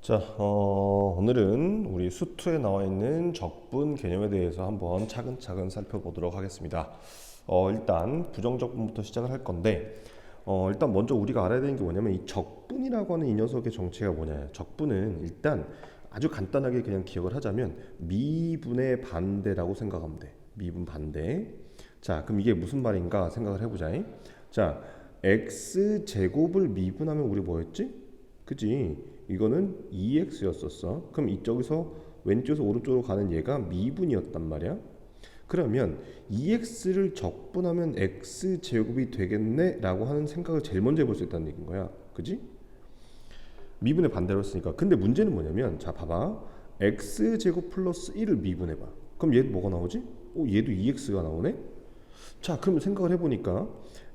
자, 오늘은 우리 수투에 나와 있는 적분 개념에 대해서 한번 차근차근 살펴보도록 하겠습니다. 일단 부정적분부터 시작을 할 건데, 일단 먼저 우리가 알아야 되는 게 뭐냐면 이 적분이라고 하는 이 녀석의 정체가 뭐냐. 적분은 일단 아주 간단하게 그냥 기억을 하자면 미분의 반대라고 생각하면 돼. 미분 반대. 자, 그럼 이게 무슨 말인가 생각을 해보자. 자, x 제곱을 미분하면 우리 뭐였지? 그지? 이거는 2x였었어. 그럼 이쪽에서 왼쪽에서 오른쪽으로 가는 얘가 미분이었단 말이야. 그러면 2x를 적분하면 x제곱이 되겠네 라고 하는 생각을 제일 먼저 해볼 수 있다는 얘기인 거야. 그지? 미분의 반대로 했으니까. 근데 문제는 뭐냐면, 자 봐봐, x제곱 플러스 1을 미분해봐. 그럼 얘도 뭐가 나오지? 얘도 2x가 나오네? 자, 그럼 생각을 해보니까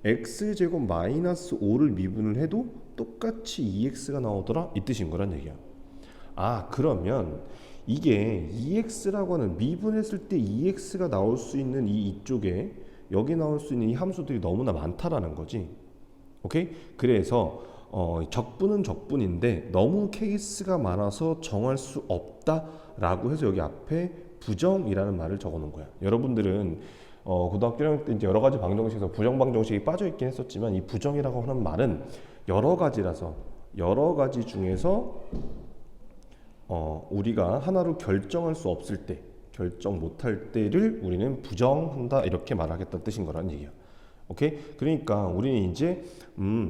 x제곱 마이너스 5를 미분을 해도 똑같이 2x가 나오더라 이 뜻인 거란 얘기야. 그러면 이게 2x라고 하는 미분했을 때 2x가 나올 수 있는 이쪽에 여기 나올 수 있는 이 함수들이 너무나 많다라는 거지. 오케이? 그래서 적분은 적분인데 너무 케이스가 많아서 정할 수 없다라고 해서 여기 앞에 부정이라는 말을 적어 놓은 거야. 여러분들은 고등학교 1학년 때 이제 여러 가지 방정식에서 부정 방정식이 빠져 있긴 했었지만 이 부정이라고 하는 말은 여러 가지라서 여러 가지 중에서 우리가 하나로 결정할 수 없을 때, 결정 못할 때를 우리는 부정한다 이렇게 말하겠다는 뜻인 거라는 얘기야. 오케이? 그러니까 우리는 이제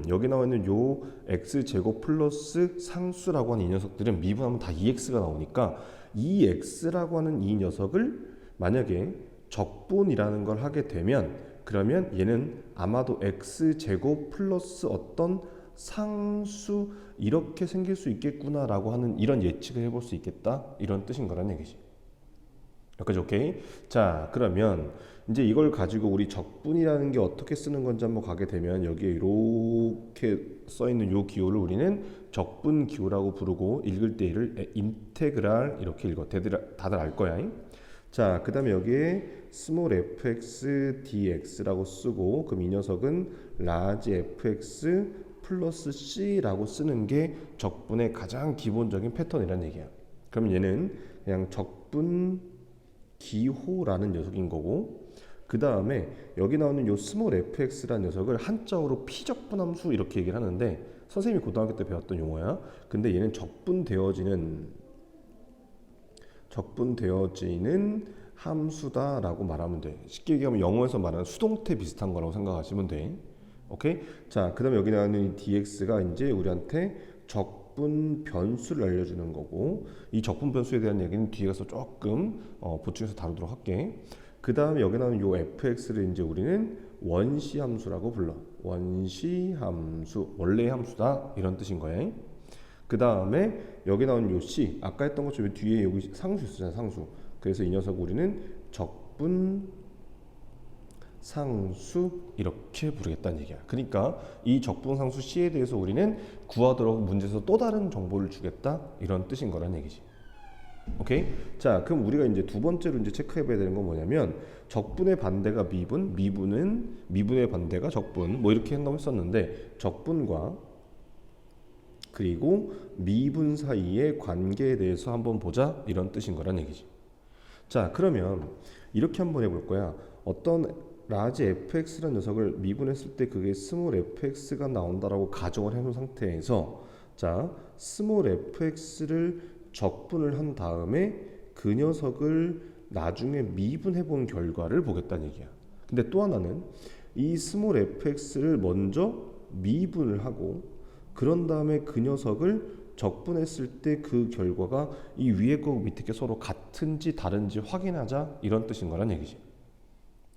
여기 나와 있는 요 x제곱 플러스 상수라고 하는 이 녀석들은 미분하면 다 2x가 나오니까 이 x라고 하는 이 녀석을 만약에 적분이라는 걸 하게 되면 그러면 얘는 아마도 x제곱 플러스 어떤 상수 이렇게 생길 수 있겠구나라고 하는 이런 예측을 해볼 수 있겠다 이런 뜻인 거란 얘기지. 여기까지 오케이? 자, 그러면 이제 이걸 가지고 우리 적분이라는 게 어떻게 쓰는 건지 한번 가게 되면 여기에 이렇게 써 있는 요 기호를 우리는 적분 기호라고 부르고 읽을 때 이를 인테그랄 이렇게 읽어. 다들 알 거야. 자, 그 다음에 여기에 스몰 fx dx라고 쓰고 그럼 이 녀석은 라지 fx 플러스 c라고 쓰는 게 적분의 가장 기본적인 패턴이라는 얘기야. 그럼 얘는 그냥 적분 기호라는 녀석인 거고 그 다음에 여기 나오는 요 스몰 fx라는 녀석을 한자어로 피적분함수 이렇게 얘기를 하는데 선생님이 고등학교 때 배웠던 용어야. 근데 얘는 적분되어지는 함수다라고 말하면 돼. 쉽게 얘기하면 영어에서 말하는 수동태 비슷한 거라고 생각하시면 돼. 오케이? 자, 그다음에 여기 나오는 이 dx가 이제 우리한테 적분 변수를 알려주는 거고 이 적분 변수에 대한 얘기는 뒤에 가서 조금 보충해서 다루도록 할게. 그 다음에 여기 나오는 요 fx를 이제 우리는 원시 함수라고 불러. 원시 함수, 원래의 함수다 이런 뜻인 거예요. 그 다음에 여기 나오는 요 c, 아까 했던 것처럼 뒤에 여기 상수 있었잖아요, 상수. 그래서 이 녀석 우리는 적분 상수 이렇게 부르겠다는 얘기야. 그러니까 이 적분 상수 c에 대해서 우리는 구하도록 문제에서 또 다른 정보를 주겠다 이런 뜻인 거란 얘기지. 오케이? 자, 그럼 우리가 이제 두 번째로 이제 체크해봐야 되는 건 뭐냐면 적분의 반대가 미분, 미분의 반대가 적분, 뭐 이렇게 한다고 했었는데 적분과 그리고 미분 사이의 관계에 대해서 한번 보자 이런 뜻인 거란 얘기지. 자, 그러면 이렇게 한번 해볼 거야. 어떤 라지 fx라는 녀석을 미분했을 때 그게 스몰 fx가 나온다라고 가정을 해놓은 상태에서 자, 스몰 fx를 적분을 한 다음에 그 녀석을 나중에 미분해 본 결과를 보겠다는 얘기야. 근데 또 하나는 이 스몰 fx를 먼저 미분을 하고 그런 다음에 그 녀석을 적분했을 때 그 결과가 이 위에 거 밑에 게 서로 같은지 다른지 확인하자 이런 뜻인 거란 얘기지.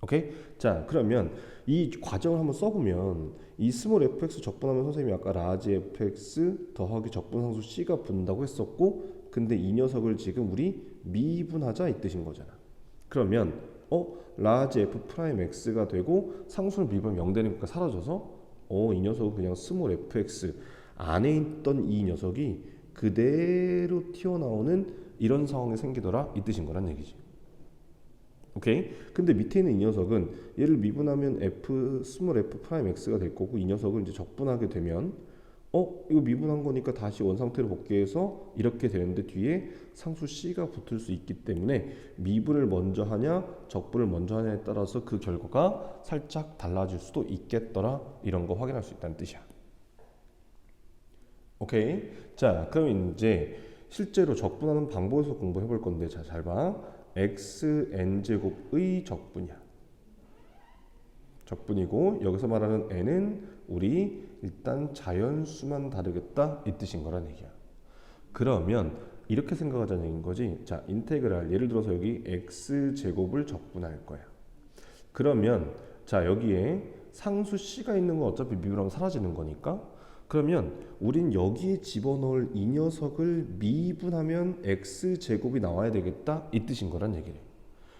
오케이? 자, 그러면 이 과정을 한번 써보면 이 스몰 fx 적분하면 선생님이 아까 라지 fx 더하기 적분상수 c가 붙는다고 했었고 근데 이 녀석을 지금 우리 미분하자 이 뜻인 거잖아. 그러면 라지 f 프라임 x가 되고 상수를 미분하면 0 되니까 사라져서 이 녀석은 그냥 스몰 fx 안에 있던 이 녀석이 그대로 튀어나오는 이런 상황이 생기더라 이 뜻인 거란 얘기지. 오케이? 근데 밑에 있는 이 녀석은 얘를 미분하면 f 스몰 f 프라임 x가 될 거고 이 녀석을 이제 적분하게 되면 이거 미분한 거니까 다시 원상태로 복귀해서 이렇게 되는데 뒤에 상수 C가 붙을 수 있기 때문에 미분을 먼저 하냐 적분을 먼저 하냐에 따라서 그 결과가 살짝 달라질 수도 있겠더라. 이런 거 확인할 수 있다는 뜻이야. 오케이. 자, 그럼 이제 실제로 적분하는 방법에서 공부해 볼 건데, 자, 잘 봐. xn제곱의 적분이야. 적분이고 여기서 말하는 n은 우리 일단 자연수만 다르겠다 이 뜻인 거란 얘기야. 그러면 이렇게 생각하자는 얘기인 거지. 자, 인테그랄 예를 들어서 여기 x제곱을 적분할 거야. 그러면 자, 여기에 상수 c가 있는 건 어차피 미분하면 사라지는 거니까, 그러면 우린 여기에 집어넣을 이 녀석을 미분하면 x제곱이 나와야 되겠다 이 뜻인 거란 얘기래.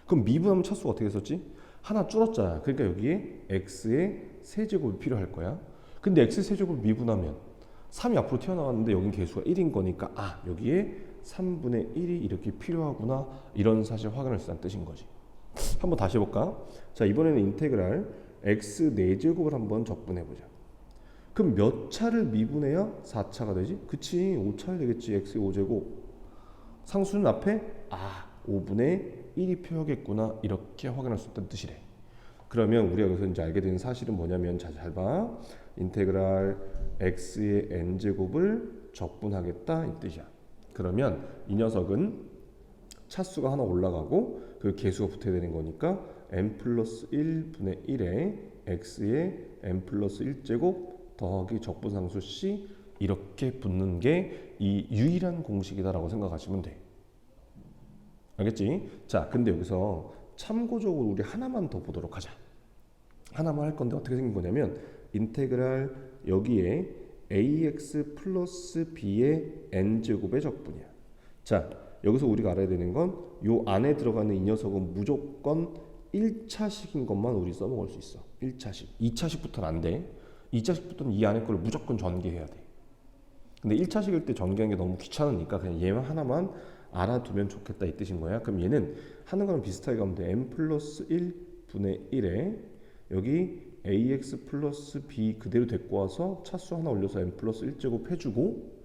그럼 미분하면 차수가 어떻게 됐었지? 하나 줄었잖아. 그러니까 여기에 x의 세제곱이 필요할 거야. 근데 x 세제곱을 미분하면 3이 앞으로 튀어나왔는데 여긴 개수가 1인 거니까 여기에 3분의 1이 이렇게 필요하구나. 이런 사실 확인할 수 있다는 뜻인 거지. 한번 다시 해볼까? 자, 이번에는 인테그랄 x 4제곱을 한번 적분해보자. 그럼 몇 차를 미분해야 4차가 되지? 그치, 5차야 되겠지. x 5제곱. 상수는 앞에 5분의 1이 표하겠구나. 이렇게 확인할 수 있다는 뜻이래. 그러면 우리가 여기서 이제 알게 되는 사실은 뭐냐면, 자, 잘 봐. 인테그랄 x의 n제곱을 적분하겠다 이 뜻이야. 그러면 이 녀석은 차수가 하나 올라가고 그 개수가 붙어야 되는 거니까 n 플러스 1분의 1에 x의 n 플러스 1제곱 더하기 적분상수 c 이렇게 붙는 게 이 유일한 공식이다라고 생각하시면 돼. 알겠지? 자, 근데 여기서 참고적으로 우리 하나만 더 보도록 하자. 하나만 할 건데 어떻게 생긴 거냐면, 인테그랄 여기에 ax 플러스 b의 n제곱의 적분이야. 자, 여기서 우리가 알아야 되는 건 요 안에 들어가는 이 녀석은 무조건 1차식인 것만 우리 써먹을 수 있어. 1차식. 2차식부터는 안 돼. 2차식부터는 이 안에 걸 무조건 전개해야 돼. 근데 1차식일 때 전개하는 게 너무 귀찮으니까 그냥 얘만 하나만 알아두면 좋겠다 이 뜻인 거야. 그럼 얘는 하는 거랑 비슷하게 가면 돼. n 플러스 1분의 1에 여기 ax 플러스 b 그대로 데리고 와서 차수 하나 올려서 n 플러스 1제곱 해주고,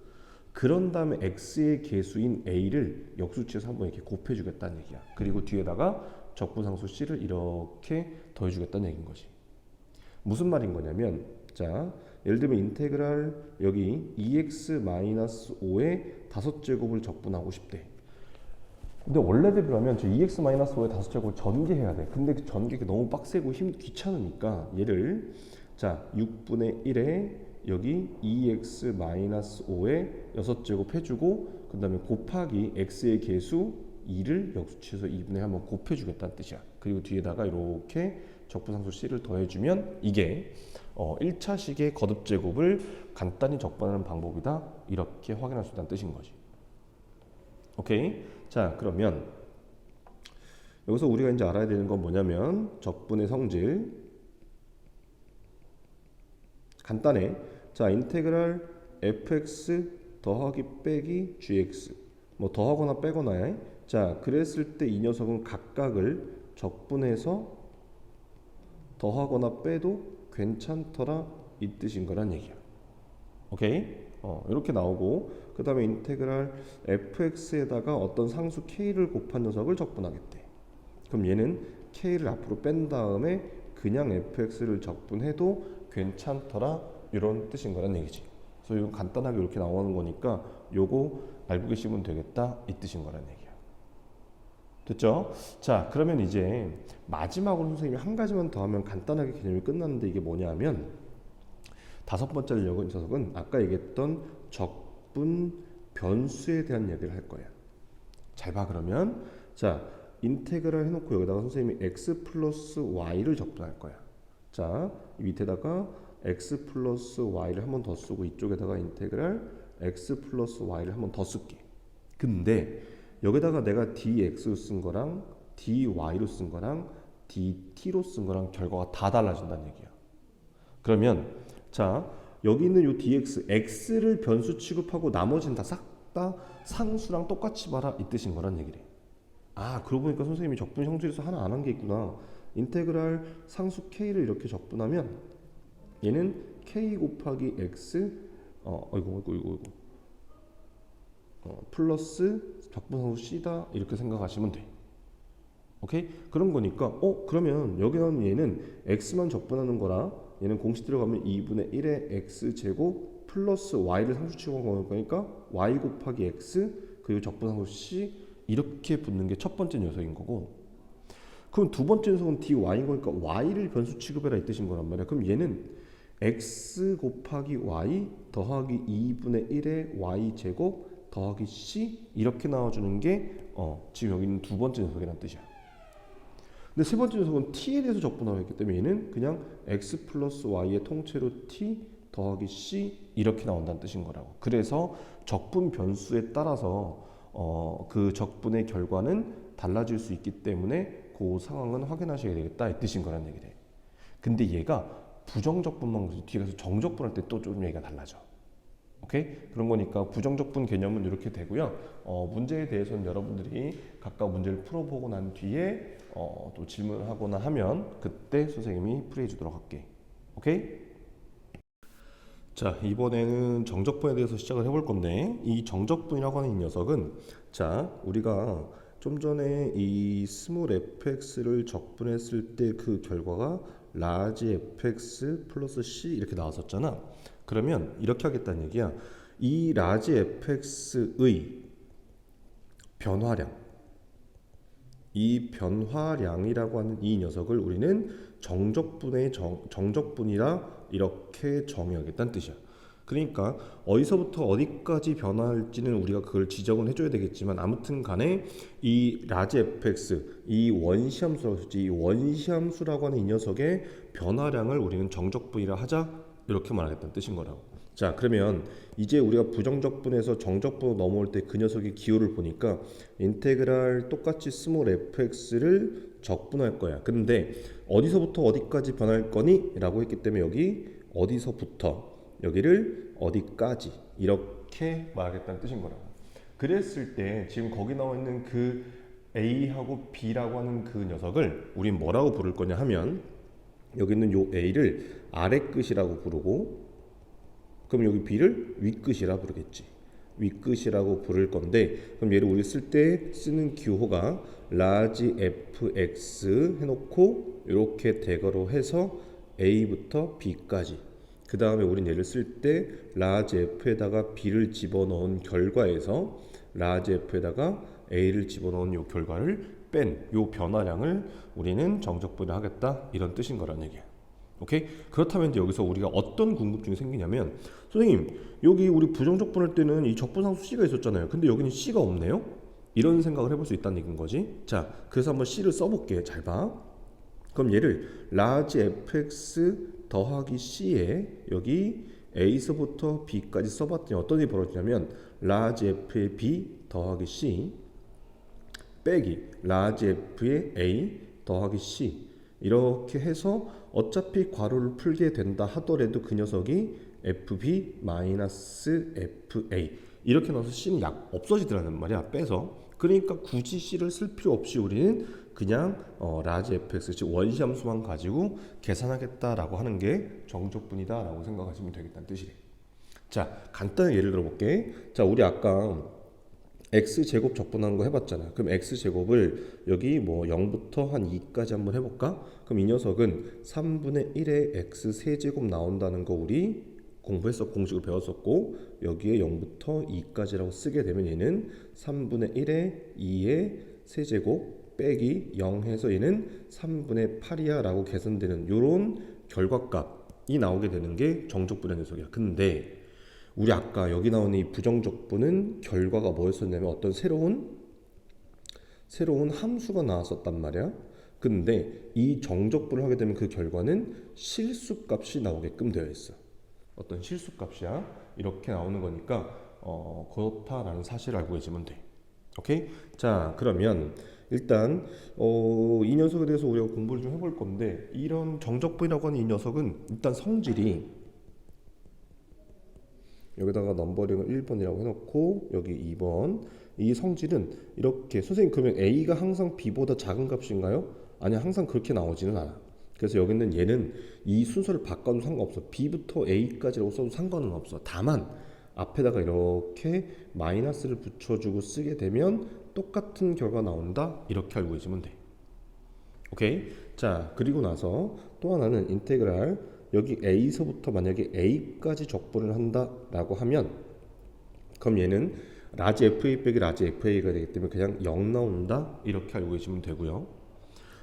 그런 다음에 x의 개수인 a를 역수치에서 한번 이렇게 곱해주겠다는 얘기야. 그리고 뒤에다가 적분상수 c를 이렇게 더해주겠다는 얘기인 거지. 무슨 말인 거냐면, 자, 예를 들면 인테그랄 여기 2x-5의 5제곱을 적분하고 싶대. 근데 원래대로 하면 저 2x-5의 5제곱을 전개해야 돼. 근데 그 전개가 너무 빡세고 귀찮으니까 얘를, 자, 6분의 1에 여기 2x-5의 6제곱 해주고 그 다음에 곱하기 x의 개수 2를 역수치해서 2분의 1 한번 곱해주겠다는 뜻이야. 그리고 뒤에다가 이렇게 적분상수 c를 더해주면 이게 1차식의 거듭제곱을 간단히 적분하는 방법이다. 이렇게 확인할 수 있다는 뜻인 거지. 오케이? 자, 그러면 여기서 우리가 이제 알아야 되는 건 뭐냐면, 적분의 성질. 간단해. 자, 인테그랄 fx 더하기 빼기 gx. 뭐 더하거나 빼거나야. 자, 그랬을 때 이 녀석은 각각을 적분해서 더하거나 빼도 괜찮더라 이 뜻인 거란 얘기야. 오케이? 이렇게 나오고, 그 다음에 인테그랄 fx에다가 어떤 상수 k를 곱한 녀석을 적분하겠대. 그럼 얘는 k를 앞으로 뺀 다음에 그냥 fx를 적분해도 괜찮더라 이런 뜻인 거란 얘기지. 그래서 이건 간단하게 이렇게 나오는 거니까 요거 알고 계시면 되겠다 이 뜻인 거란 얘기야. 됐죠? 자, 그러면 이제 마지막으로 선생님이 한 가지만 더 하면 간단하게 개념이 끝났는데, 이게 뭐냐면, 5번째 녀석은 아까 얘기했던 적분 변수에 대한 얘기를 할 거야. 잘 봐. 그러면 자, 인테그랄 해놓고 여기다가 선생님이 x 플러스 y를 적분할 거야. 자, 이 밑에다가 x 플러스 y를 한 번 더 쓰고 이쪽에다가 인테그랄 x 플러스 y를 한 번 더 쓸게. 근데 여기다가 내가 dx로 쓴 거랑 dy로 쓴 거랑 dt로 쓴 거랑 결과가 다 달라진다는 얘기야. 그러면 자, 여기 있는 요 dx, x를 변수 취급하고 나머지는 다 싹 다 상수랑 똑같이 봐라 이 뜻인 거란 얘기래. 그러고 보니까 선생님이 적분 형질에서 하나 안 한 게 있구나. 인테그랄 상수 k를 이렇게 적분하면 얘는 k 곱하기 x 이거 플러스 적분상수 C다 이렇게 생각하시면 돼. 오케이? 그런 거니까 그러면 여기 나오는 얘는 x만 적분하는 거라 얘는 공식 들어가면 2분의 1의 x제곱 플러스 y를 상수치고 간 거니까 y 곱하기 x 그리고 적분상수 C 이렇게 붙는 게 첫 번째 녀석인 거고, 그럼 두 번째 녀석은 dy인 거니까 y를 변수 취급해라 이 뜻인 거란 말이야. 그럼 얘는 x 곱하기 y 더하기 2분의 1의 y 제곱 더하기 c 이렇게 나와주는 게 지금 여기 있는 두 번째 녀석이란 뜻이야. 근데 세 번째 녀석은 t에 대해서 적분하고 있기 때문에 얘는 그냥 x 플러스 y의 통째로 t 더하기 c 이렇게 나온다는 뜻인 거라고. 그래서 적분 변수에 따라서 그 적분의 결과는 달라질 수 있기 때문에 그 상황은 확인하셔야 되겠다 이 뜻인 거란 얘기래. 근데 얘가 부정적분만 그래서 뒤에 가서 정적분할 때 또 좀 얘기가 달라져. 오케이? 그런 거니까 부정적분 개념은 이렇게 되고요. 문제에 대해서는 여러분들이 각각 문제를 풀어보고 난 뒤에 또 질문을 하거나 하면 그때 선생님이 풀이해 주도록 할게. 오케이? 자, 이번에는 정적분에 대해서 시작을 해볼 건데, 이 정적분이라고 하는 이 녀석은, 자, 우리가 좀 전에 이 스몰 fx를 적분했을 때 그 결과가 라지 fx 플러스 c 이렇게 나왔었잖아. 그러면 이렇게 하겠다는 얘기야. 이 라지 fx의 변화량, 이 변화량이라고 하는 이 녀석을 우리는 정적분의 정적분이라 이렇게 정의하겠다는 뜻이야. 그러니까 어디서부터 어디까지 변화할지는 우리가 그걸 지정을 해줘야 되겠지만, 아무튼 간에 이 라지 fx, 이 원시함수라고 했지, 이 원시함수라고 하는 이 녀석의 변화량을 우리는 정적분이라 하자 이렇게 말하겠다는 뜻인 거라고. 자, 그러면 이제 우리가 부정적분에서 정적분으로 넘어올 때 그 녀석의 기호를 보니까 인테그랄 똑같이 스몰 fx를 적분할 거야. 근데 어디서부터 어디까지 변할 거니? 라고 했기 때문에 여기 어디서부터 여기를 어디까지 이렇게 말하겠다는 뜻인 거라고. 그랬을 때 지금 거기 나와 있는 그 A하고 B라고 하는 그 녀석을 우린 뭐라고 부를 거냐 하면, 여기 있는 요 A를 아래 끝이라고 부르고, 그럼 여기 B를 윗끝이라 부르겠지. 윗끝이라고 부를 건데, 그럼 얘를 우리 쓸 때 쓰는 기호가 라지 fx 해놓고 이렇게 대괄호 해서 A부터 B까지, 그 다음에 우린 얘를 쓸 때 라지 f에다가 B를 집어넣은 결과에서 라지 f에다가 A를 집어넣은 요 결과를 뺀 요 변화량을 우리는 정적분을 하겠다 이런 뜻인 거란 얘기야. 오케이? 그렇다면 이제 여기서 우리가 어떤 궁금증이 생기냐면, 선생님 여기 우리 부정적분할 때는 이 적분상수 C가 있었잖아요. 근데 여기는 C가 없네요? 이런 생각을 해볼 수 있다는 얘기인 거지. 자, 그래서 한번 C를 써볼게. 잘 봐. 그럼 얘를 라지 fx 더하기 C에 여기 A서부터 B까지 써봤더니 어떤 일이 벌어지냐면, 라지 f의 B 더하기 C 빼기 라지 f의 A 더하기 C 이렇게 해서 어차피 괄호를 풀게 된다 하더라도 그 녀석이 fb 마이너스 fa 이렇게 넣어서 c는 약 없어지더라는 말이야, 빼서. 그러니까 굳이 c를 쓸 필요 없이 우리는 그냥 라지 fx 즉 원시함수만 가지고 계산하겠다라고 하는 게 정적분이다라고 생각하시면 되겠다는 뜻이래. 자, 간단하게 예를 들어볼게. 자, 우리 아까 x제곱 적분하는 거 해봤잖아. 그럼 x제곱을 여기 뭐 0부터 한 2까지 한번 해볼까? 그럼 이 녀석은 3분의 1의 x 세제곱 나온다는 거 우리 공식을 배웠었고, 여기에 0부터 2까지라고 쓰게 되면 얘는 3분의 1의 2의 세제곱 빼기 0 해서 얘는 3분의 8이야 라고 계산되는 요런 결과값이 나오게 되는 게 정적분의 녀석이야. 근데 우리 아까 여기 나오는 이 부정적분은 결과가 뭐였었냐면 어떤 새로운 함수가 나왔었단 말이야. 근데 이 정적분을 하게 되면 그 결과는 실수값이 나오게끔 되어 있어. 어떤 실수값이야. 이렇게 나오는 거니까 그렇다라는 사실을 알고 계시면 돼. 오케이? 자, 그러면 일단 이 녀석에 대해서 우리가 공부를 좀 해볼 건데, 이런 정적분이라고 하는 이 녀석은 일단 성질이 여기다가 넘버링을 1번이라고 해놓고 여기 2번, 이 성질은 이렇게, 선생님 그러면 A가 항상 B보다 작은 값인가요? 아니, 항상 그렇게 나오지는 않아. 그래서 여기는 얘는 이 순서를 바꿔도 상관없어. B부터 A까지라고 써도 상관은 없어. 다만 앞에다가 이렇게 마이너스를 붙여주고 쓰게 되면 똑같은 결과 나온다. 이렇게 알고 계시면 돼. 오케이? 자, 그리고 나서 또 하나는 인테그랄 여기 A서부터 만약에 A까지 적분을 한다라고 하면 그럼 얘는 라지 FA 빼기 라지 FA가 되기 때문에 그냥 0 나온다. 이렇게 알고 계시면 되고요.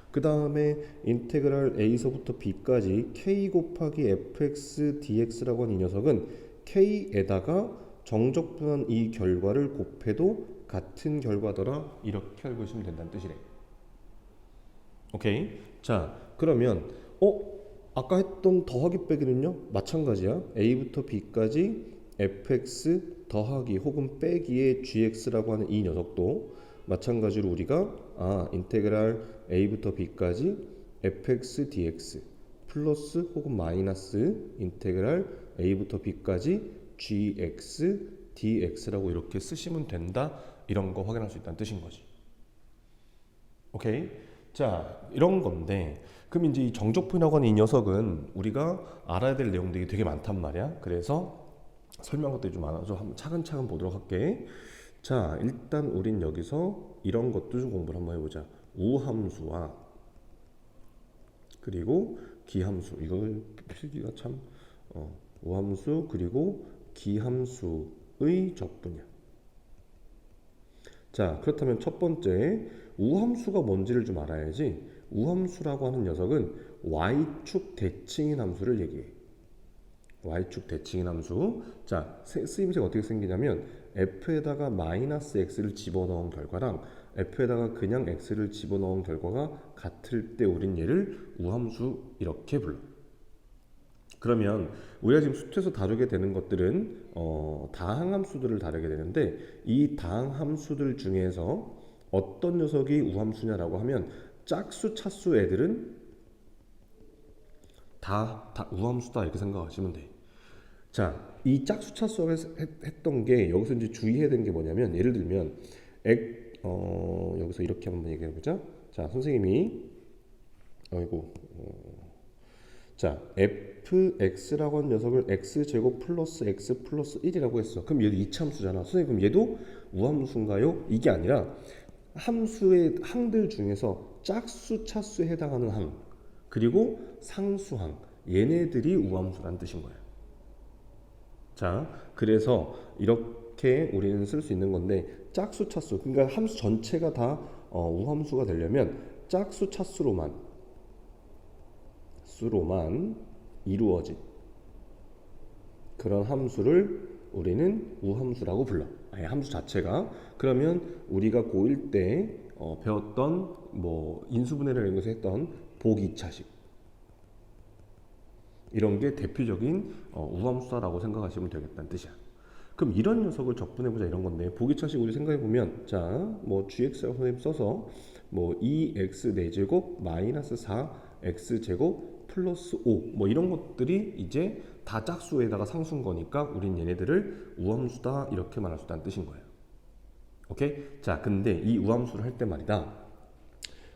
그 다음에 인테그랄 A서부터 B까지 K 곱하기 fx dx라고 하는 이 녀석은 K에다가 정적분한 이 결과를 곱해도 같은 결과더라. 이렇게 알고 있으면 된다는 뜻이래. 오케이. 자, 그러면 아까 했던 더하기 빼기는요? 마찬가지야. A부터 B까지 fx 더하기 혹은 빼기의 gx라고 하는 이 녀석도 마찬가지로 우리가 인테그랄 A부터 B까지 fx dx 플러스 혹은 마이너스 인테그랄 A부터 B까지 gx dx라고 이렇게 쓰시면 된다. 이런 거 확인할 수 있다는 뜻인 거지. 오케이? 자, 이런 건데 그럼 이제 이 정적분이라고 하는 이 녀석은 우리가 알아야 될 내용들이 되게 많단 말이야. 그래서 설명한 것들이 좀 많아서 한번 차근차근 보도록 할게. 자, 일단 우린 여기서 이런 것도 좀 공부를 한번 해보자. 우함수와 그리고 기함수. 이걸 필기가 참 우함수 그리고 기함수의 적분이야. 자, 그렇다면 첫 번째 우함수가 뭔지를 좀 알아야지. 우함수라고 하는 녀석은 y축 대칭인 함수를 얘기해. y축 대칭인 함수. 자, 쓰임새가 어떻게 생기냐면 f에다가 마이너스 x를 집어넣은 결과랑 f에다가 그냥 x를 집어넣은 결과가 같을 때 우린 얘를 우함수 이렇게 불러. 그러면 우리가 지금 수트에서 다루게 되는 것들은 다항함수들을 다루게 되는데 이 다항함수들 중에서 어떤 녀석이 우함수냐라고 하면 짝수, 차수 애들은 다 우함수다 이렇게 생각하시면 돼. 자, 이 짝수, 차수 했던 게 여기서 이제 주의해야 되는 게 뭐냐면 예를 들면 여기서 이렇게 한번 얘기해 보자. 자, 선생님이 자, fx라고 하는 녀석을 x제곱 플러스 x 플러스 1이라고 했어. 그럼 얘도 이차함수잖아. 선생님 그럼 얘도 우함수인가요? 이게 아니라 함수의 항들 중에서 짝수, 차수에 해당하는 항 그리고 상수항 얘네들이 우함수라는 뜻인 거예요. 자, 그래서 이렇게 우리는 쓸 수 있는 건데 짝수, 차수 그러니까 함수 전체가 다 우함수가 되려면 짝수, 차수로만 이루어진 그런 함수를 우리는 우함수라고 불러. 아예 함수 자체가. 그러면 우리가 고1 때 배웠던 뭐 인수분해를 이런 것을 했던 복이차식 이런 게 대표적인 우함수다라고 생각하시면 되겠다는 뜻이야. 그럼 이런 녀석을 적분해보자 이런 건데 복이차식 우리 생각해보면 자, 뭐 gx라고 선생님 써서 뭐 2x 4제곱 마이너스 4x 제곱 플러스 5 뭐 이런 것들이 이제 다 짝수에다가 상수인 거니까 우린 얘네들을 우함수다 이렇게 말할 수 있다는 뜻인 거예요. 오케이? 자, 근데 이 우함수를 할 때 말이다.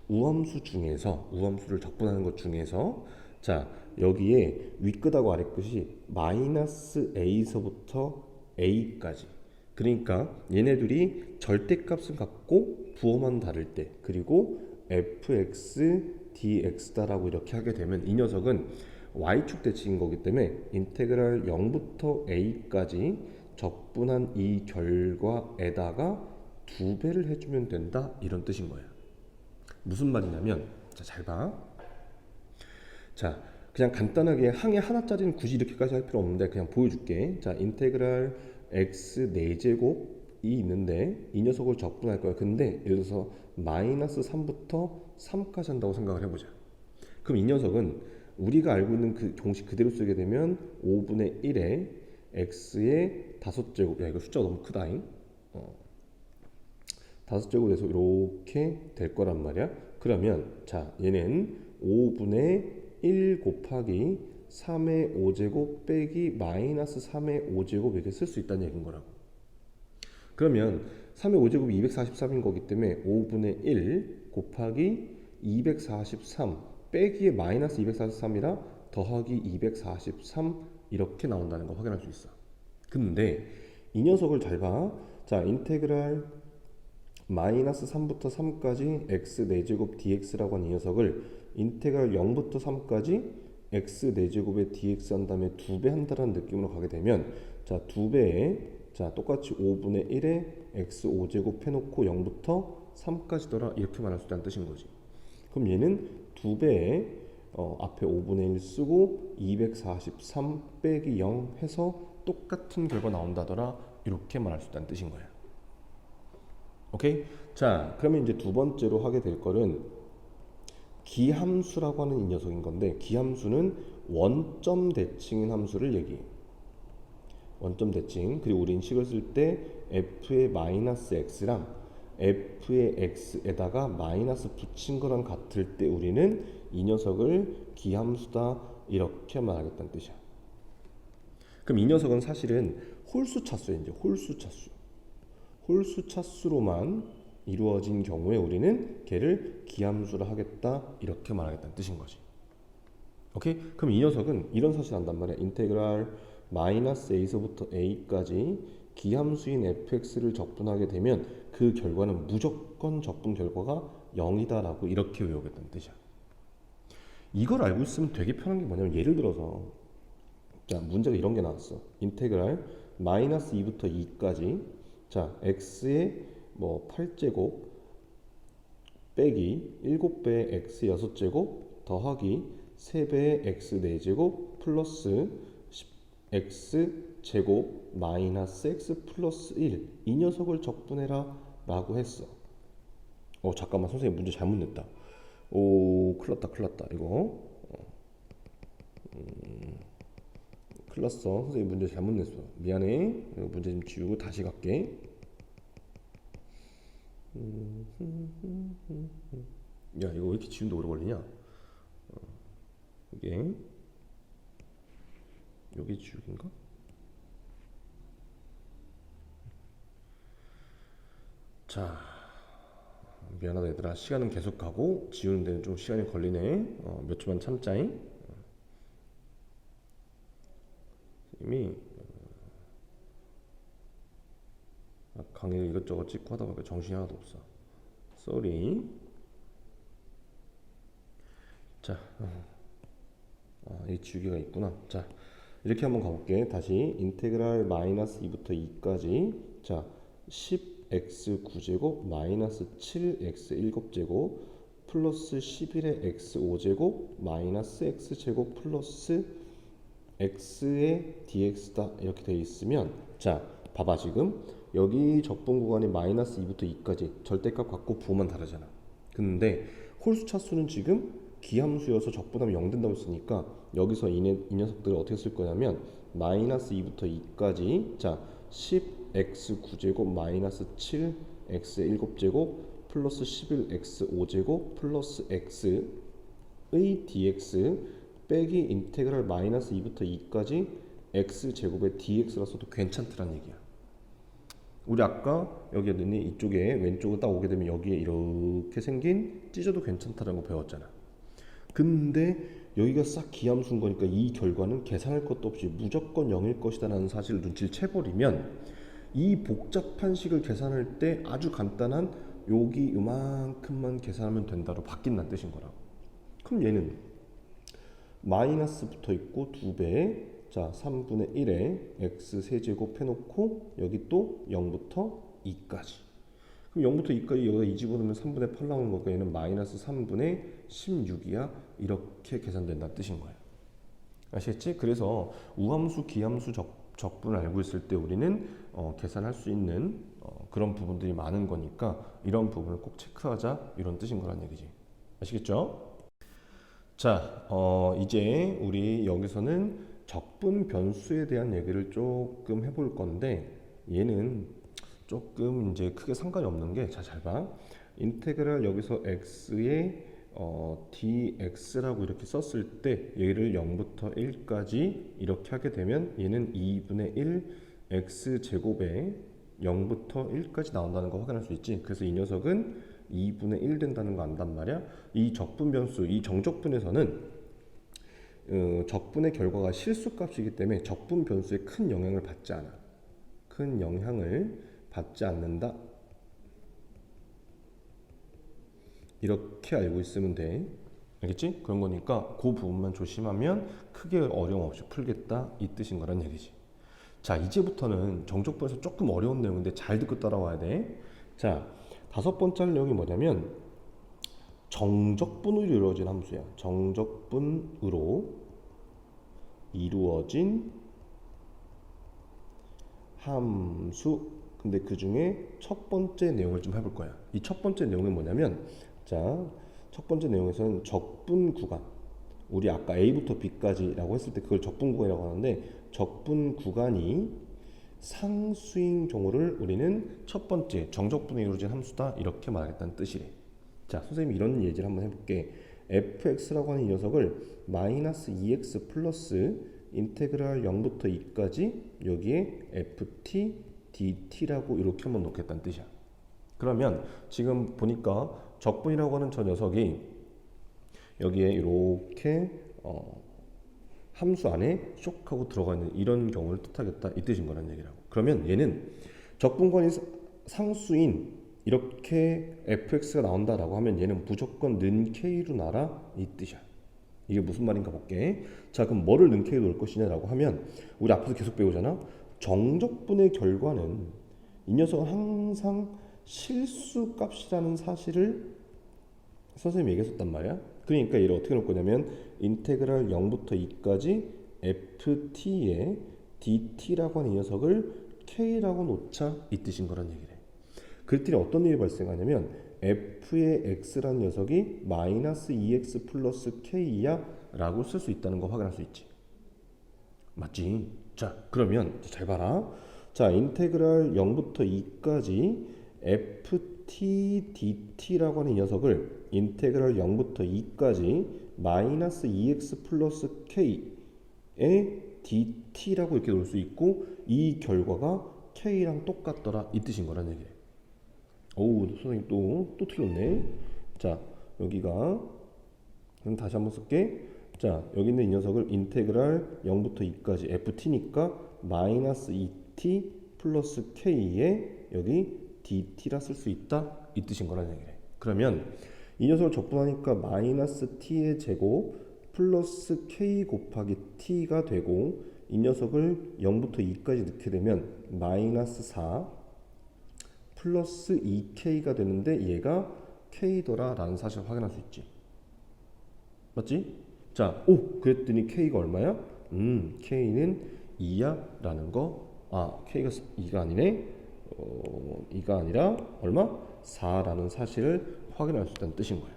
우함수 중에서 우함수를 적분하는 것 중에서 자, 여기에 윗끝하고 아랫끝이 마이너스 a서부터 a까지 그러니까 얘네들이 절대값은 같고 부호만 다를 때 그리고 fx dx다라고 이렇게 하게 되면 이 녀석은 y축 대칭인 거기 때문에 인테그랄 0부터 a까지 적분한 이 결과에다가 2배를 해주면 된다 이런 뜻인 거예요. 무슨 말이냐면 자, 잘 봐. 자, 그냥 간단하게 항에 하나짜리는 굳이 이렇게까지 할 필요 없는데 그냥 보여줄게. 자, 인테그랄 x 4제곱이 있는데 이 녀석을 적분할 거야. 근데 예를 들어서 마이너스 3부터 3까지 한다고 생각을 해보자. 그럼 이 녀석은 우리가 알고 있는 그 공식 그대로 쓰게 되면 5분의 1에 x의 5제곱 야 이거 숫자가 너무 크다잉 5제곱 돼서 이렇게 될 거란 말이야. 그러면 자, 얘는 5분의 1 곱하기 3의 5제곱 빼기 마이너스 3의 5제곱 이렇게 쓸 수 있다는 얘기인 거라고. 그러면 3의 5제곱이 243인 거기 때문에 5분의 1 곱하기 243 빼기에 마이너스 243이랑 더하기 243 이렇게 나온다는 거 확인할 수 있어. 근데 이 녀석을 잘 봐. 자, 인테그랄 마이너스 3부터 3까지 x 4제곱 dx라고 하는 이 녀석을 인테그랄 0부터 3까지 x 4제곱의 dx 한 다음에 2배 한다는 느낌으로 가게 되면 자, 2배에 자, 똑같이 5분의 1에 x 5제곱 해놓고 0부터 3까지더라 이렇게 말할 수 있다는 뜻인 거지. 그럼 얘는 2배에 앞에 5분의 1 쓰고 243 빼기 0 해서 똑같은 결과 나온다더라 이렇게 말할 수 있다는 뜻인 거야. 오케이? 자, 그러면 이제 두 번째로 하게 될 거는 기함수라고 하는 이 녀석인 건데, 기함수는 원점 대칭인 함수를 얘기해. 원점 대칭. 그리고 우린 식을 쓸 때 f의 마이너스 x랑 f의 x에다가 마이너스 붙인 거랑 같을 때 우리는 이 녀석을 기함수다 이렇게 말하겠다는 뜻이야. 그럼 이 녀석은 사실은 홀수 차수야. 이제 홀수 차수. 홀수 차수로만 이루어진 경우에 우리는 걔를 기함수로 하겠다 이렇게 말하겠다는 뜻인 거지. 오케이? 그럼 이 녀석은 이런 사실 안단 말이야. 인테그랄 마이너스 a서부터 a까지 기함수인 fx를 적분하게 되면 그 결과는 무조건 적분 결과가 0이다 라고 이렇게 외우겠다는 뜻이야. 이걸 알고 있으면 되게 편한 게 뭐냐면, 예를 들어서 자, 문제가 이런 게 나왔어. 인테그랄 마이너스 2부터 2까지 자, x의 뭐 8제곱 빼기 7배의 x 6제곱 더하기 3배의 x 4제곱 플러스 x 제곱 마이너스 x 플러스 1 이 녀석을 적분해라 라고 했어. 잠깐만, 선생님 문제 잘못 냈다. 큰일 났다 이거. 큰일 났어. 선생님 문제 잘못 냈어. 미안해. 이거 문제 좀 지우고 다시 갈게. 야, 이거 왜 이렇게 지운데 오래 걸리냐? 이게 여기 지우기인가? 자, 미안하다 얘들아. 시간은 계속 가고 지우는 데는 좀 시간이 걸리네. 몇 초만 참자잉. 이미 강의를 이것저것 찍고 하다 보니까 정신이 하나도 없어. 쏘리. 자, 이 지우개가 있구나. 자, 이렇게 한번 가볼게. 다시 인테그랄 마이너스 2부터 2까지 자, 10x 9제곱 마이너스 7x 7제곱 플러스 11의 x 5제곱 마이너스 x 제곱 플러스 x의 dx다 이렇게 되어 있으면, 자, 봐봐. 지금 여기 적분 구간이 마이너스 2부터 2까지 절대값 같고 부호만 다르잖아. 근데 홀수 차수는 지금 기함수여서 적분하면 0 된다고 했으니까 여기서 이 녀석들을 어떻게 쓸 거냐면 마이너스 2부터 2까지 자, 10x 9제곱 마이너스 7x 7제곱 플러스 11x 5제곱 플러스 x의 dx 빼기 인테그랄 마이너스 2부터 2까지 x 제곱의 dx라서도 괜찮더란 얘기야. 우리 아까 여기 있는 이쪽에 왼쪽으로 딱 오게 되면 여기에 이렇게 생긴 찢어도 괜찮다는 거 배웠잖아. 근데 여기가 싹 기함수인 거니까 이 결과는 계산할 것도 없이 무조건 0일 것이다 라는 사실을 눈치를 채버리면 이 복잡한 식을 계산할 때 아주 간단한 여기 요만큼만 계산하면 된다로 바뀐다는 뜻인 거라고. 그럼 얘는 마이너스 붙어 있고 2배에 자, 3분의 1에 x 세제곱 해놓고 여기 또 0부터 2까지. 그럼 0부터 2까지 여기다 2 집어넣으면 3분의 8 나오는 거니까 얘는 마이너스 3분의 16이야. 이렇게 계산된다는 뜻인 거야. 아시겠지? 그래서 우함수, 기함수 적분을 알고 있을 때 우리는 계산할 수 있는 그런 부분들이 많은 거니까 이런 부분을 꼭 체크하자 이런 뜻인 거란 얘기지. 아시겠죠? 자, 이제 우리 여기서는 적분 변수에 대한 얘기를 조금 해볼 건데, 얘는 조금 이제 크게 상관이 없는 게, 자, 잘 봐. 인테그랄 여기서 x의 dx라고 이렇게 썼을 때 얘를 0부터 1까지 이렇게 하게 되면 얘는 2분의 1 x 제곱에 0부터 1까지 나온다는 거 확인할 수 있지. 그래서 이 녀석은 2분의 1 된다는 거 안단 말이야. 이 적분 변수, 이 정적분에서는 적분의 결과가 실수값이기 때문에 적분 변수에 큰 영향을 받지 않아. 큰 영향을 받지 않는다. 이렇게 알고 있으면 돼. 알겠지? 그런 거니까 그 부분만 조심하면 크게 어려움 없이 풀겠다 이 뜻인 거란 얘기지. 자, 이제부터는 정적분에서 조금 어려운 내용인데 잘 듣고 따라와야 돼. 자, 5번째 할 내용이 뭐냐면 정적분으로 이루어진 함수야. 정적분으로 이루어진 함수. 근데 그 중에 첫 번째 내용을 좀 해볼 거야. 이 첫 번째 내용은 뭐냐면, 자, 첫 번째 내용에서는 적분 구간. 우리 아까 A부터 B까지라고 했을 때 그걸 적분 구간이라고 하는데, 적분 구간이 상수인 경우를 우리는 첫 번째 정적분으로 이루어진 함수다 이렇게 말하겠다는 뜻이래. 자, 선생님이 이런 예제를 한번 해볼게. fx라고 하는 이 녀석을 마이너스 2x 플러스 인테그랄 0부터 2까지 여기에 ft dt라고 이렇게 한번 놓겠다는 뜻이야. 그러면 지금 보니까 적분이라고 하는 저 녀석이 여기에 이렇게 함수 안에 쏙 하고 들어가 있는 이런 경우를 뜻하겠다 이 뜻인 거란 얘기라고. 그러면 얘는 적분권이 상수인 이렇게 fx가 나온다라고 하면 얘는 무조건 는 k로 나라 이 뜻이야. 이게 무슨 말인가 볼게. 자, 그럼 뭐를 는 k로 놓을 것이냐라고 하면 우리 앞에서 계속 배우잖아. 정적분의 결과는 이 녀석은 항상 실수값이라는 사실을 선생님이 얘기했었단 말이야. 그러니까 얘를 어떻게 놓을 거냐면 인테그랄 0부터 2까지 ft의 dt라고 하는 이 녀석을 k라고 놓자 이 뜻인 거란 얘기래. 그랬더니 어떤 일이 발생하냐면 f의 x라는 녀석이 마이너스 2x 플러스 k야 라고 쓸 수 있다는 거 확인할 수 있지. 맞지? 자, 그러면 잘 봐라. 자, 인테그랄 0부터 2까지 ft dt라고 하는 이 녀석을 인테그랄 0부터 2까지 마이너스 2x 플러스 k의 dt라고 이렇게 놓을 수 있고 이 결과가 k랑 똑같더라 이 뜻인 거란 얘기예요. 오우, 선생님 또 틀렸네. 자, 여기가 그럼 다시 한번 쓸게. 자, 여기 있는 이 녀석을 인테그랄 0부터 2까지 ft니까 마이너스 2t 플러스 k에 여기 dt라 쓸 수 있다 이 뜻인 거란 얘기래. 그러면 이 녀석을 적분하니까 마이너스 t의 제곱 플러스 k 곱하기 t가 되고 이 녀석을 0부터 2까지 넣게 되면 마이너스 4 플러스 2k가 되는데 얘가 k더라 라는 사실을 확인할 수 있지. 맞지? 자, 그랬더니 k가 얼마야? k는 2야 라는 거. k가 2가 아니네. 2가 아니라 얼마? 4라는 사실을 확인할 수 있다는 뜻인 거야.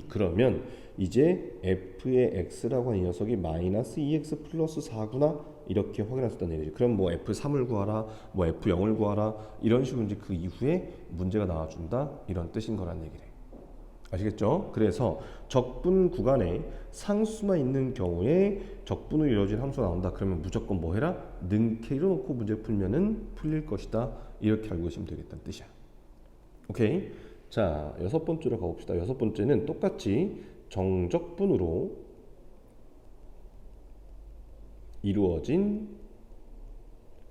그러면 이제 f의 x라고 하는 이 녀석이 마이너스 2x 플러스 4구나 이렇게 확인할 수 있다는 얘기지. 그럼 뭐 f3을 구하라, 뭐 f0을 구하라 이런 식으로 이제 그 이후에 문제가 나와준다 이런 뜻인 거란 얘기래. 아시겠죠? 그래서 적분 구간에 상수만 있는 경우에 적분으로 이루어진 함수가 나온다. 그러면 무조건 뭐 해라? 는 k로 놓고 문제 풀면은 풀릴 것이다. 이렇게 알고 계시면 되겠다는 뜻이야. 오케이. 자, 6번째로 가봅시다. 6번째는 똑같이 정적분으로 이루어진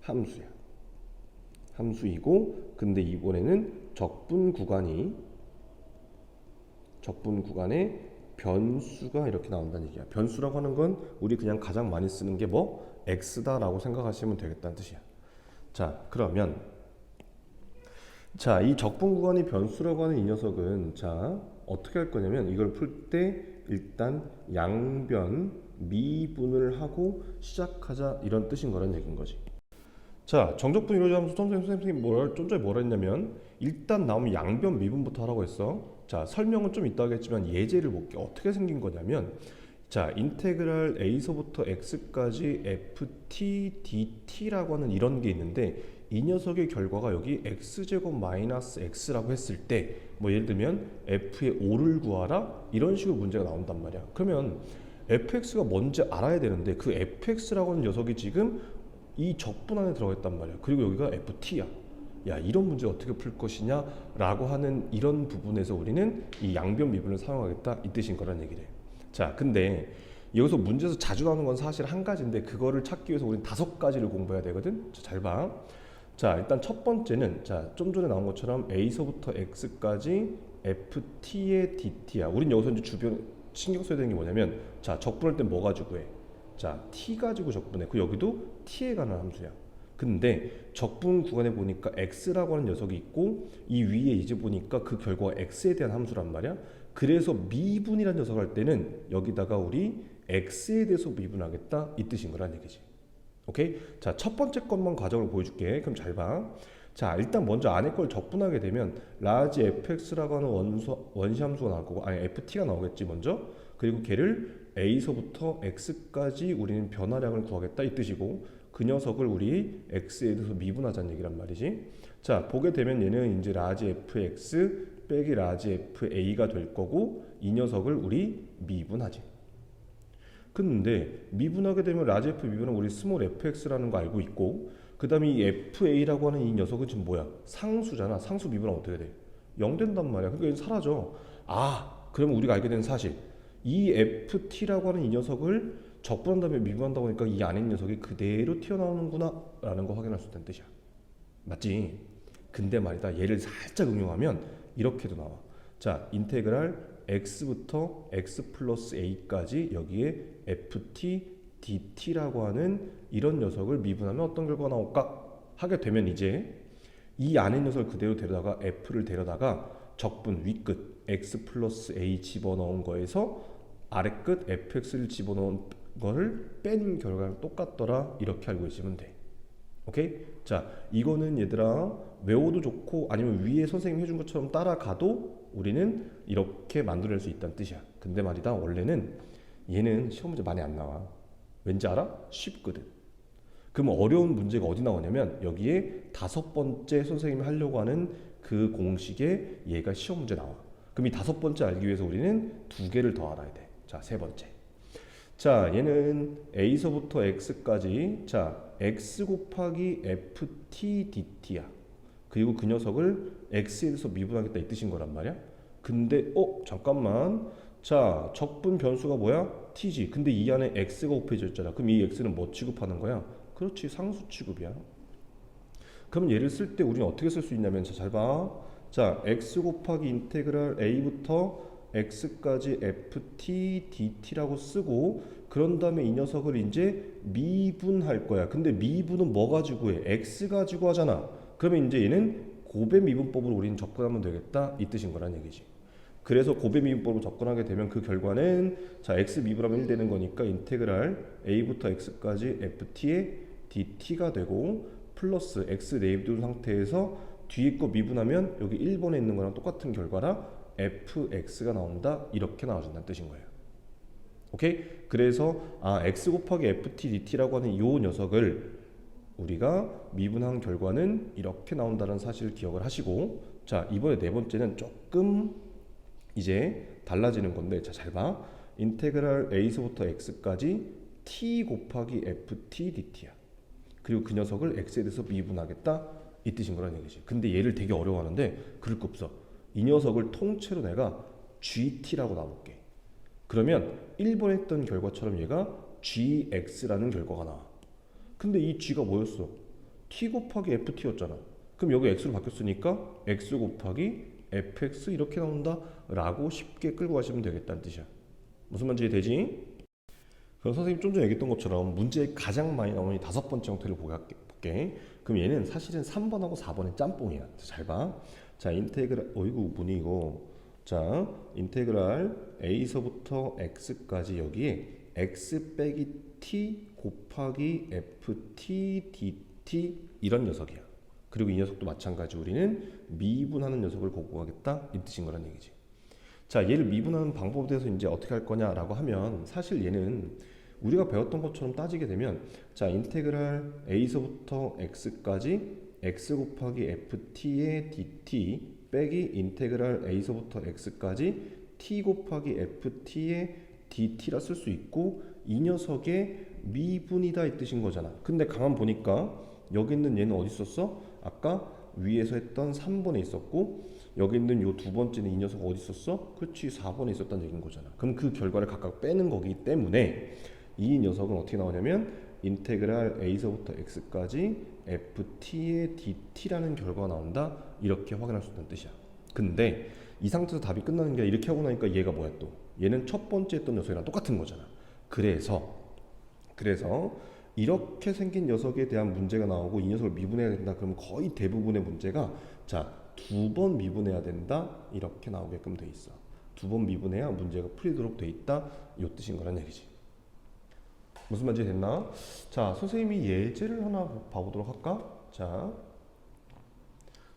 함수야. 함수이고 근데 이번에는 적분 구간에 변수가 이렇게 나온다는 얘기야. 변수라고 하는 건 우리 그냥 가장 많이 쓰는 게 뭐? x다라고 생각하시면 되겠다는 뜻이야. 자, 그러면 자, 이 적분 구간이 변수라고 하는 이 녀석은 자, 어떻게 할 거냐면 이걸 풀 때 일단 양변 미분을 하고 시작하자 이런 뜻인 거란 얘기인 거지. 자, 정적분 이루어진 함수 선생님 좀 전에 뭐라 했냐면 일단 나오면 양변 미분부터 하라고 했어. 자, 설명은 좀 이따 하겠지만 예제를 볼게. 어떻게 생긴 거냐면 자, 인테그랄 a서부터 x까지 ft dt라고 하는 이런 게 있는데 이 녀석의 결과가 여기 x제곱 마이너스 x라고 했을 때 뭐 예를 들면 f의 5를 구하라 이런 식으로 문제가 나온단 말이야. 그러면 fx가 뭔지 알아야 되는데 그 fx라고 하는 녀석이 지금 이 적분 안에 들어가 있단 말이야. 그리고 여기가 ft야. 야, 이런 문제 어떻게 풀 것이냐 라고 하는 이런 부분에서 우리는 이 양변 미분을 사용하겠다 이 뜻인 거란 얘기를 해요. 자, 근데 여기서 문제에서 자주 나오는 건 사실 한 가지인데 그거를 찾기 위해서 우리는 5가지를 공부해야 되거든. 자, 잘 봐. 자, 일단 첫 번째는 자, 좀 전에 나온 것처럼 A서부터 X까지 FT의 DT야. 우린 여기서 이제 주변 신경 써야 되는 게 뭐냐면, 자, 적분할 때 뭐 가지고 해? 자, T 가지고 적분해. 그 여기도 T에 관한 함수야. 근데 적분 구간에 보니까 X라고 하는 녀석이 있고 이 위에 이제 보니까 그 결과가 X에 대한 함수란 말이야. 그래서 미분이라는 녀석 할 때는 여기다가 우리 X에 대해서 미분하겠다 이 뜻인 거란 얘기지. 오케이? 자, 첫 번째 것만 과정을 보여줄게. 그럼 잘 봐. 자, 일단 먼저 안에 걸 적분하게 되면 라지 fx라고 하는 원시함수가 나올 거고, 아니 ft가 나오겠지 먼저. 그리고 걔를 a서부터 x까지 우리는 변화량을 구하겠다 이 뜻이고, 그 녀석을 우리 x에 대해서 미분하자는 얘기란 말이지. 자, 보게 되면 얘는 이제 라지 fx 빼기 라지 fa가 될 거고, 이 녀석을 우리 미분하지. 근데 미분하게 되면 라지 f 미분은 우리 스몰 fx라는 거 알고 있고, 그 다음에 이 fa라고 하는 이 녀석은 지금 뭐야? 상수잖아. 상수 미분하면 어떻게 돼? 0 된단 말이야. 그러니까 얘는 사라져. 아, 그러면 우리가 알게 된 사실, 이 ft라고 하는 이 녀석을 적분한 다음에 미분한다 보니까 이 안에 있는 녀석이 그대로 튀어나오는구나 라는 거 확인할 수 있다는 뜻이야. 맞지? 근데 말이다, 얘를 살짝 응용하면 이렇게도 나와. 자, 인테그랄 x부터 x 플러스 a까지 여기에 ft dt라고 하는 이런 녀석을 미분하면 어떤 결과가 나올까 하게 되면, 이제 이 안에 녀석을 그대로 데려다가 f를 데려다가 적분 윗끝 x 플러스 a 집어넣은 거에서 아래끝 fx를 집어넣은 거를 뺀 결과랑 똑같더라 이렇게 알고 있으면 돼. 오케이? 자, 이거는 얘들아 외워도 좋고 아니면 위에 선생님이 해준 것처럼 따라가도 우리는 이렇게 만들어낼 수 있다는 뜻이야. 근데 말이다, 원래는 얘는 시험 문제 많이 안 나와. 왠지 알아? 쉽거든. 그러면 어려운 문제가 어디 나오냐면 여기에 5번째 선생님이 하려고 하는 그 공식에 얘가 시험 문제 나와. 그럼 이 5번째 알기 위해서 우리는 2개를 더 알아야 돼. 자, 3번째. 자, 얘는 a서부터 x까지, 자, x 곱하기 ft dt야. 그리고 그 녀석을 x에 대해서 미분하겠다 이 뜻인 거란 말이야. 근데 잠깐만. 자, 적분 변수가 뭐야? t지. 근데 이 안에 x가 곱해져 있잖아. 그럼 이 x는 뭐 취급하는 거야? 그렇지, 상수 취급이야. 그럼 얘를 쓸 때 우리는 어떻게 쓸 수 있냐면, 자, 잘 봐. 자, x 곱하기 인테그랄 a부터 x까지 ft dt라고 쓰고, 그런 다음에 이 녀석을 이제 미분할 거야. 근데 미분은 뭐 가지고 해? x 가지고 하잖아. 그러면 이제 얘는 곱의 미분법으로 우리는 접근하면 되겠다 이 뜻인 거란 얘기지. 그래서 곱의 미분법으로 접근하게 되면 그 결과는, 자, x 미분하면 1 되는 거니까 인테그랄 a부터 x까지 ft의 dt가 되고, 플러스 x 내비둔 상태에서 뒤에 거 미분하면 여기 1번에 있는 거랑 똑같은 결과라 fx가 나온다 이렇게 나와준다는 뜻인 거예요. 오케이? 그래서 x 곱하기 ft dt라고 하는 이 녀석을 우리가 미분한 결과는 이렇게 나온다는 사실을 기억을 하시고, 자, 이번에 4번째는 조금 이제 달라지는 건데, 자, 잘 봐. 인테그랄 a서부터 x까지 t 곱하기 ft dt야. 그리고 그 녀석을 x에 대해서 미분하겠다 이 뜻인 거란 얘기지. 근데 얘를 되게 어려워하는데 그럴 거 없어. 이 녀석을 통째로 내가 gt라고 나올게. 그러면 1번에 했던 결과처럼 얘가 gx라는 결과가 나와. 근데 이 g가 뭐였어? t 곱하기 ft였잖아. 그럼 여기 x로 바뀌었으니까 x 곱하기 fx 이렇게 나온다 라고 쉽게 끌고 가시면 되겠다는 뜻이야. 무슨 말인지 되지? 그럼 선생님 좀 전에 얘기했던 것처럼 문제에 가장 많이 나오는 이 5번째 형태를 볼게. 그럼 얘는 사실은 3번하고 4번의 짬뽕이야. 잘 봐. 자, 인테그랄, 어이구 뭐니 이거. 자, 인테그랄 a서부터 x까지 여기에 x 빼기 t 곱하기 ft dt 이런 녀석이야. 그리고 이 녀석도 마찬가지 우리는 미분하는 녀석을 공부하겠다 이 뜻인 거란 얘기지. 자, 얘를 미분하는 방법에 대해서 이제 어떻게 할 거냐라고 하면, 사실 얘는 우리가 배웠던 것처럼 따지게 되면, 자, 인테그랄 a서부터 x까지 x 곱하기 ft의 dt 빼기 인테그랄 a서부터 x까지 t 곱하기 ft의 dt라 쓸 수 있고, 이 녀석의 미분이다 이 뜻인 거잖아. 근데 가만 보니까 여기 있는 얘는 어디 있었어? 아까 위에서 했던 3번에 있었고 여기 있는 요 두 번째는 이 녀석 어디 있었어? 그렇지 4번에 있었다는 얘기인 거잖아. 그럼 그 결과를 각각 빼는 거기 때문에 이 녀석은 어떻게 나오냐면 인테그랄 a서부터 x까지 ft의 dt라는 결과가 나온다. 이렇게 확인할 수 있다는 뜻이야. 근데 이 상태에서 답이 끝나는 게 아니라 이렇게 하고 나니까 얘가 뭐야 또? 얘는 첫 번째 했던 녀석이랑 똑같은 거잖아. 그래서 이렇게 생긴 녀석에 대한 문제가 나오고 이 녀석을 미분해야 된다. 그러면 거의 대부분의 문제가 자, 두 번 미분해야 된다. 이렇게 나오게끔 돼 있어. 두 번 미분해야 문제가 풀리도록 돼 있다. 이 뜻인 거란 얘기지. 무슨 말인지 됐나? 자, 선생님이 예제를 하나 봐보도록 할까? 자,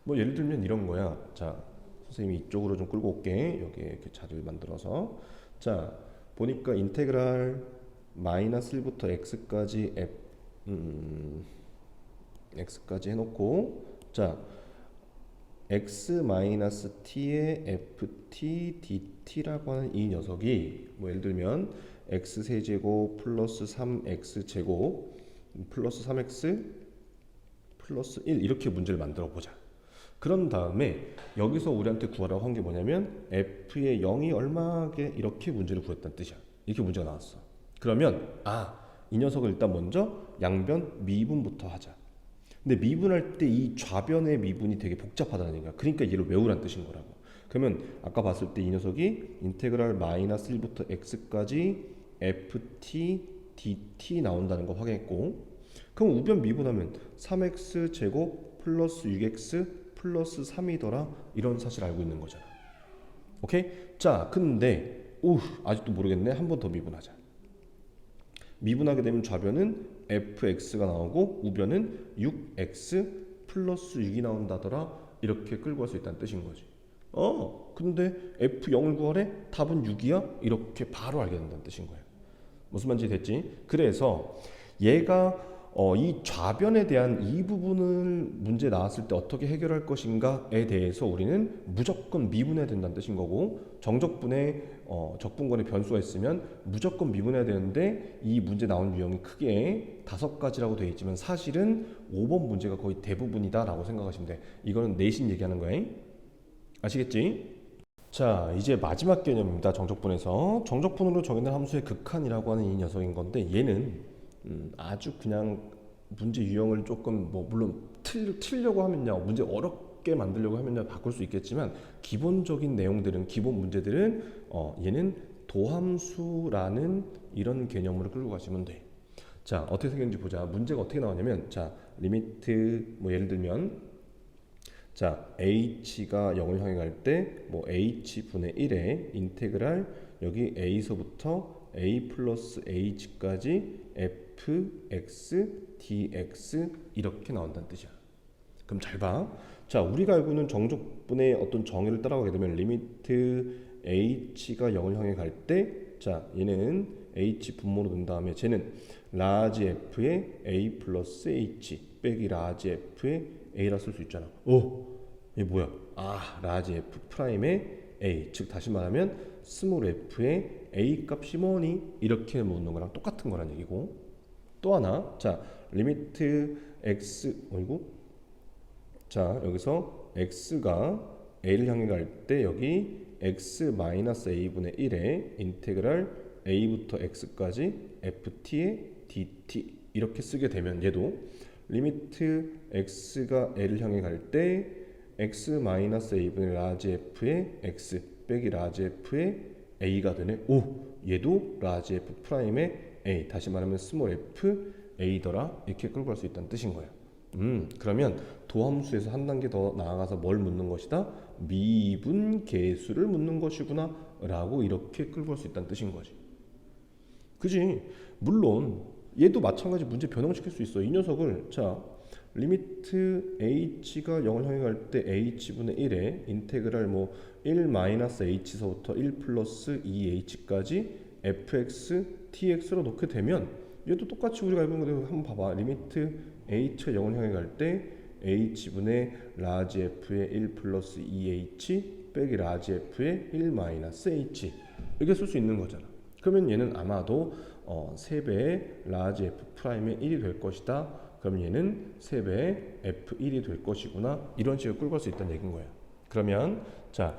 뭐 예를 들면 이런 거야. 자, 선생님이 이쪽으로 좀 끌고 올게. 여기에 이렇게 자리를 만들어서. 자, 보니까 인테그랄 마이너스 1부터 x까지 x까지 해놓고 자 x-t의 ft dt라고 하는 이 녀석이 뭐 예를 들면 x세제곱 플러스 3x제곱 플러스 3x 플러스 1 이렇게 문제를 만들어 보자. 그런 다음에 여기서 우리한테 구하라고 한 게 뭐냐면 f의 0이 얼마게 이렇게 문제를 구했다는 뜻이야. 이렇게 문제가 나왔어. 그러면 이 녀석을 일단 먼저 양변 미분부터 하자. 근데 미분할 때 이 좌변의 미분이 되게 복잡하다는 얘기야. 그러니까 얘를 외우란 뜻인 거라고. 그러면 아까 봤을 때 이 녀석이 인테그랄 마이너스 1부터 x까지 ft dt 나온다는 거 확인했고, 그럼 우변 미분하면 3x 제곱 플러스 6x 플러스 3이더라 이런 사실 알고 있는 거잖아. 오케이? 자, 근데 아직도 모르겠네. 한 번 더 미분하자. 미분하게 되면 좌변은 fx가 나오고 우변은 6x 플러스 6이 나온다더라. 이렇게 끌고 갈 수 있다는 뜻인 거지. 근데 f0을 구하래? 답은 6이야? 이렇게 바로 알게 된다는 뜻인 거야. 무슨 말인지 됐지? 그래서 얘가 이 좌변에 대한 이 부분을 문제 나왔을 때 어떻게 해결할 것인가에 대해서 우리는 무조건 미분해야 된다는 뜻인 거고, 정적분에 적분권에 변수가 있으면 무조건 미분해야 되는데 이 문제 나온 유형이 크게 5가지라고 되어 있지만 사실은 5번 문제가 거의 대부분이다 라고 생각하시면 돼. 이거는 내신 얘기하는 거야. 아시겠지? 자, 이제 마지막 개념입니다. 정적분에서 정적분으로 정의된 함수의 극한이라고 하는 이 녀석인 건데, 얘는 아주 그냥 문제 유형을 조금 뭐 물론 틀려고 하면요, 문제 어렵게 만들려고 하면요 바꿀 수 있겠지만 기본적인 내용들은, 기본 문제들은 얘는 도함수라는 이런 개념으로 끌고 가시면 돼. 자, 어떻게 생겼는지 보자. 문제가 어떻게 나오냐면, 자, 리미트 뭐 예를 들면 자, h가 0을 향해 갈 때 뭐 h분의 1에 인테그랄 여기 a서부터 a 플러스 h까지 fx dx 이렇게 나온다는 뜻이야. 그럼 잘 봐. 자, 우리가 알고 있는 정적분의 어떤 정의를 따라가게 되면 리미트 h가 0을 향해 갈 때 자, 얘는 h 분모로 둔 다음에 쟤는 라지 f의 a 플러스 h 빼기 라지 f의 a라 쓸 수 있잖아. 이게 뭐야? 라지 f 프라임의 a, 즉 다시 말하면 스몰 f의 a 값이 뭐니? 이렇게 묻는 거랑 똑같은 거란 얘기고, 또 하나, 자, 리미트 x, 자, 여기서 x가 a를 향해 갈 때 여기 x-a분의 1에 인테그랄 a부터 x까지 ft의 dt 이렇게 쓰게 되면 얘도 리미트 x가 a를 향해 갈 때 x-a분의 라지 f의 x 빼기 라지 f의 a가 되네. 얘도 라지 f 프라임의 a, 다시 말하면 스몰 f a더라. 이렇게 끌고 갈 수 있다는 뜻인 거야. 그러면 도함수에서 한 단계 더 나아가서 뭘 묻는 것이다? 미분 계수를 묻는 것이구나 라고 이렇게 끌고 갈 수 있다는 뜻인 거지. 그지? 물론 얘도 마찬가지 문제 변형시킬 수 있어. 이 녀석을 자, 리미트 h가 0을 향해 갈 때 h분의 1에 인테그랄 뭐 1-h서부터 1 플러스 2h까지 fx dx로 놓게 되면 얘도 똑같이 우리가 알고 있는 거대로 한번 봐봐. 리미트 h가 0을 향해 갈 때 h분의 라지 f의 1 플러스 2h 빼기 라지 f의 1-h 이렇게 쓸 수 있는 거잖아. 그러면 얘는 아마도 3배의 라지 f 프라임의 1이 될 것이다 그럼 얘는 3배 F1이 될 것이구나. 이런 식으로 끌고 갈 수 있다는 얘기인 거예요. 그러면 자,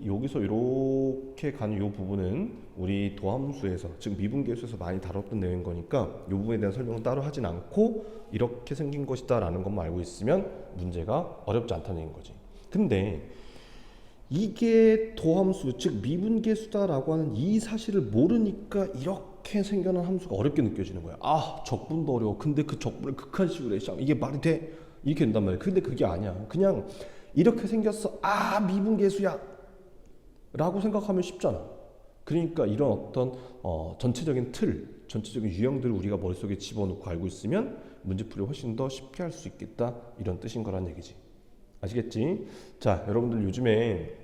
여기서 이렇게 가는 이 부분은 우리 도함수에서, 즉 미분계수에서 많이 다뤘던 내용인 거니까 이 부분에 대한 설명은 따로 하진 않고 이렇게 생긴 것이다 라는 것만 알고 있으면 문제가 어렵지 않다는 얘기인 거지. 근데 이게 도함수, 즉 미분계수다라고 하는 이 사실을 모르니까 이렇게 생겨난 함수가 어렵게 느껴지는 거야. 아, 적분도 어려워. 근데 그 적분을 극한식으로 해. 이게 말이 돼? 이렇게 된단 말이야. 근데 그게 아니야. 그냥 이렇게 생겼어. 아, 미분계수야 라고 생각하면 쉽잖아. 그러니까 이런 어떤 전체적인 틀, 전체적인 유형들을 우리가 머릿속에 집어넣고 알고 있으면 문제풀이를 훨씬 더 쉽게 할 수 있겠다, 이런 뜻인 거란 얘기지. 아시겠지? 자, 여러분들 요즘에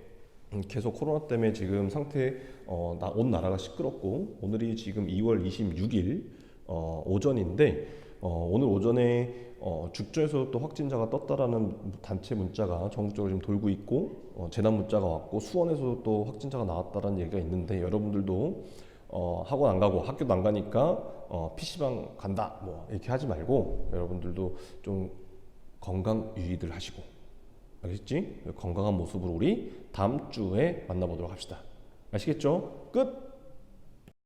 계속 코로나 때문에 지금 상태 온 나라가 시끄럽고, 오늘이 지금 2월 26일 오전인데 오늘 오전에 죽전에서 또 확진자가 떴다라는 단체 문자가 전국적으로 지금 돌고 있고, 재난 문자가 왔고, 수원에서 또 확진자가 나왔다라는 얘기가 있는데, 여러분들도 학원 안 가고 학교도 안 가니까 PC방 간다 뭐 이렇게 하지 말고, 여러분들도 좀 건강 유의들 하시고, 알겠지? 건강한 모습으로 우리 다음 주에 만나보도록 합시다. 아시겠죠? 끝!